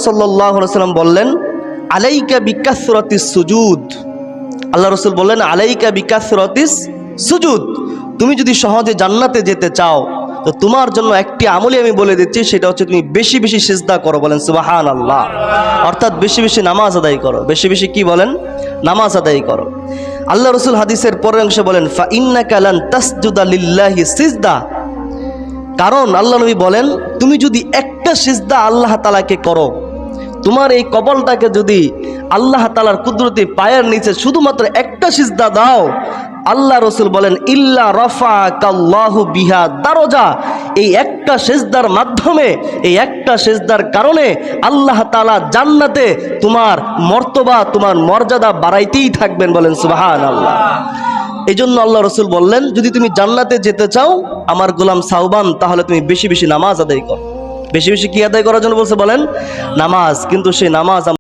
সাল্লাল্লাহু আলাইহি ওয়াসাল্লাম বললেন, আলাইকা বিকাসরাতিস সুজুদ। আল্লাহ রাসূল বললেন, আলাইকা বিকাসরাতিস সুজুদ। তুমি যদি সহজে জান্নাতে যেতে চাও তো তোমার জন্য একটি আমলই আমি বলে দিচ্ছি, সেটা হচ্ছে তুমি বেশি বেশি সিজদা করো। বলেন সুবহানাল্লাহ। অর্থাৎ বেশি বেশি নামাজ আদায় করো। বেশি বেশি কি বলেন? নামাজ আদায় করো। আল্লাহ রাসূল হাদিসের পরের অংশে বলেন, ফা ইন্নাকা লান তাসজুদা লিল্লাহি সিজদা। কারণ আল্লাহ নবী বলেন, তুমি যদি একটা সিজদা আল্লাহ তাআলাকে করো, তোমার এই কপালটাকে যদি আল্লাহ তাআলার কুদরতি পায়ের নিচে শুধুমাত্র একটা সিজদা দাও, আল্লাহ রাসূল বলেন, ইল্লা রাফাকাল্লাহু বিহা দারজা। এই একটা সিজদার মাধ্যমে, এই একটা সিজদার কারণে আল্লাহ তাআলা জান্নাতে তোমার মর্তবা, তোমার মর্যাদা বাড়াইতেই থাকবেন। বলেন সুবহানাল্লাহ। এই জন্য আল্লাহ রাসূল বললেন, যদি তুমি জান্নাতে যেতে চাও আমার গোলাম সাওবান, তাহলে তুমি বেশি বেশি নামাজ আদায় করো। বেশি বেশি কি আদায় করার জন্য বলছে? বলেন নামাজ। কিন্তু সেই নামাজ